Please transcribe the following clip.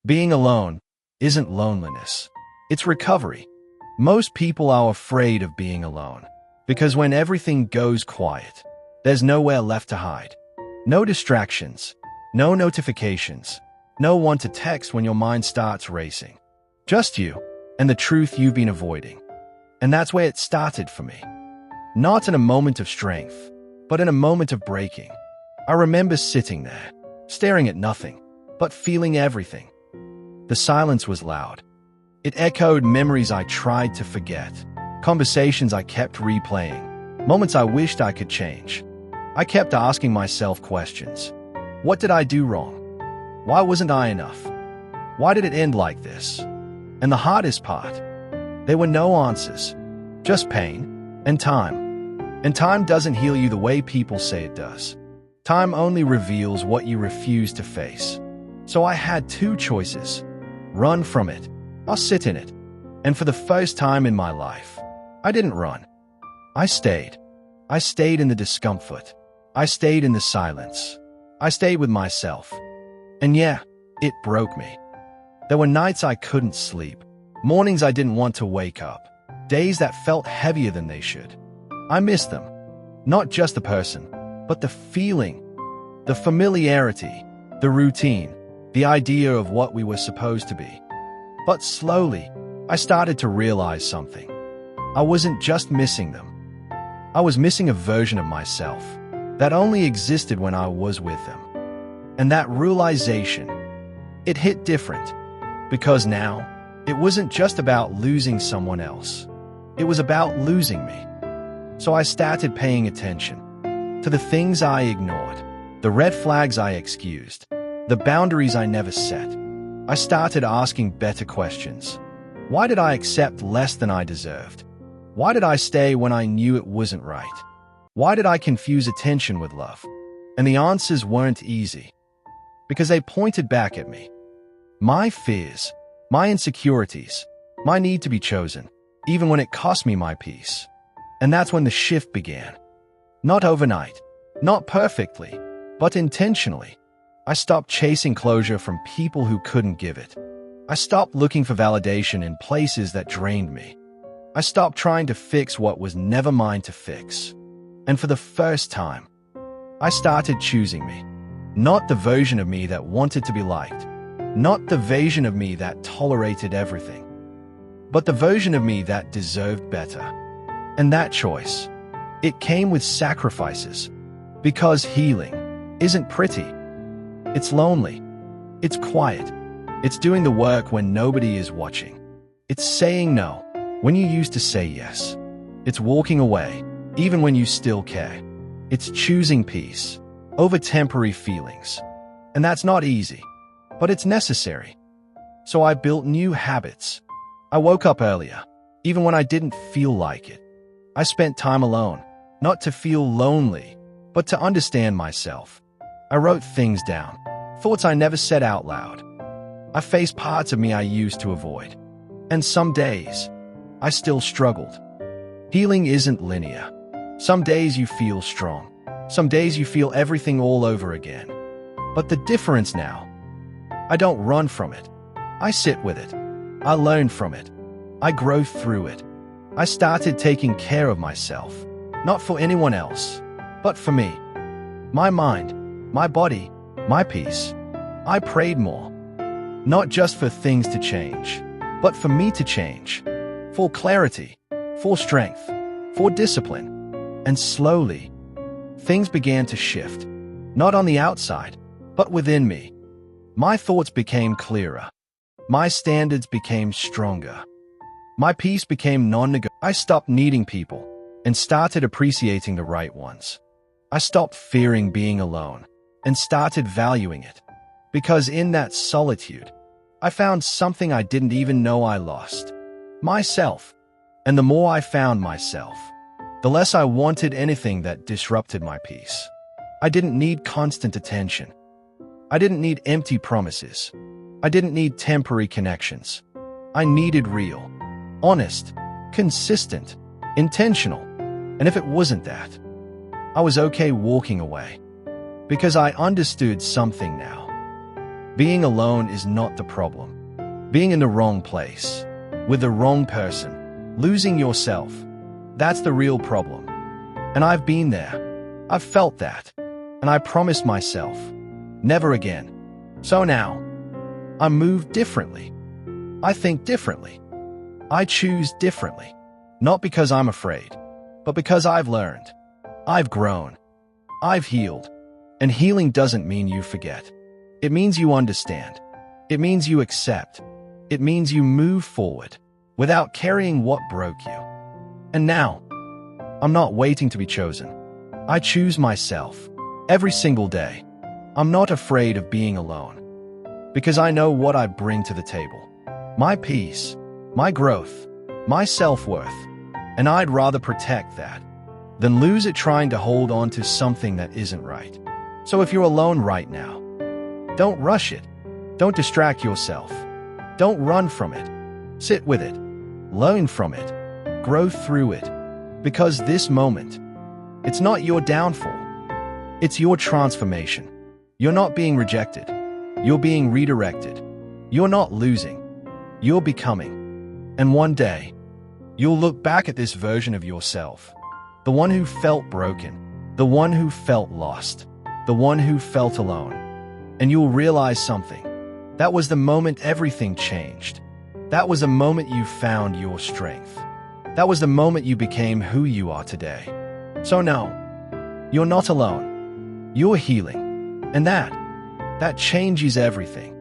Being alone isn't loneliness. It's recovery. Most people are afraid of being alone because when everything goes quiet, there's nowhere left to hide. No distractions, no notifications, no one to text when your mind starts racing. Just you and the truth you've been avoiding. And that's where it started for me. Not in a moment of strength, but in a moment of breaking. I remember sitting there, staring at nothing, but feeling everything. The silence was loud. It echoed memories I tried to forget, conversations I kept replaying, moments I wished I could change. I kept asking myself questions. What did I do wrong? Why wasn't I enough? Why did it end like this? And the hardest part, there were no answers, just pain and time. And time doesn't heal you the way people say it does. Time only reveals what you refuse to face. So I had two choices. Run from it, or sit in it. And for the first time in my life, I didn't run. I stayed. I stayed in the discomfort. I stayed in the silence. I stayed with myself. And yeah, it broke me. There were nights I couldn't sleep, mornings I didn't want to wake up, days that felt heavier than they should. I missed them. Not just the person, but the feeling, the familiarity, the routine, the idea of what we were supposed to be. But slowly, I started to realize something. I wasn't just missing them. I was missing a version of myself that only existed when I was with them. And that realization, it hit different. Because now, it wasn't just about losing someone else. It was about losing me. So I started paying attention to the things I ignored, the red flags I excused, the boundaries I never set. I started asking better questions. Why did I accept less than I deserved? Why did I stay when I knew it wasn't right? Why did I confuse attention with love? And the answers weren't easy, because they pointed back at me. My fears, my insecurities, my need to be chosen, even when it cost me my peace. And that's when the shift began. Not overnight, not perfectly, but intentionally. I stopped chasing closure from people who couldn't give it. I stopped looking for validation in places that drained me. I stopped trying to fix what was never mine to fix. And for the first time, I started choosing me. Not the version of me that wanted to be liked. Not the version of me that tolerated everything. But the version of me that deserved better. And that choice, it came with sacrifices. Because healing isn't pretty. It's lonely. It's quiet. It's doing the work when nobody is watching. It's saying no when you used to say yes. It's walking away, even when you still care. It's choosing peace over temporary feelings. And that's not easy, but it's necessary. So I built new habits. I woke up earlier, even when I didn't feel like it. I spent time alone, not to feel lonely, but to understand myself. I wrote things down, thoughts I never said out loud. I faced parts of me I used to avoid. And some days, I still struggled. Healing isn't linear. Some days you feel strong. Some days you feel everything all over again. But the difference now, I don't run from it. I sit with it. I learn from it. I grow through it. I started taking care of myself, not for anyone else, but for me. My mind, my body, my peace. I prayed more. Not just for things to change, but for me to change. For clarity, for strength, for discipline. And slowly, things began to shift. Not on the outside, but within me. My thoughts became clearer. My standards became stronger. My peace became non-negotiable. I stopped needing people and started appreciating the right ones. I stopped fearing being alone and started valuing it. Because in that solitude, I found something I didn't even know I lost. Myself. And the more I found myself, the less I wanted anything that disrupted my peace. I didn't need constant attention. I didn't need empty promises. I didn't need temporary connections. I needed real, honest, consistent, intentional. And if it wasn't that, I was okay walking away. Because I understood something now. Being alone is not the problem. Being in the wrong place, with the wrong person, losing yourself, that's the real problem. And I've been there. I've felt that. And I promised myself, never again. So now, I move differently. I think differently. I choose differently. Not because I'm afraid, but because I've learned. I've grown. I've healed. And healing doesn't mean you forget. It means you understand. It means you accept. It means you move forward without carrying what broke you. And now, I'm not waiting to be chosen. I choose myself every single day. I'm not afraid of being alone because I know what I bring to the table. My peace, my growth, my self-worth, and I'd rather protect that than lose it trying to hold on to something that isn't right. So if you're alone right now, don't rush it. Don't distract yourself. Don't run from it. Sit with it. Learn from it. Grow through it. Because this moment, it's not your downfall. It's your transformation. You're not being rejected. You're being redirected. You're not losing. You're becoming. And one day, you'll look back at this version of yourself, the one who felt broken, the one who felt lost, the one who felt alone. And you'll realize something. That was the moment everything changed. That was the moment you found your strength. That was the moment you became who you are today. So no, you're not alone. You're healing. And that changes everything.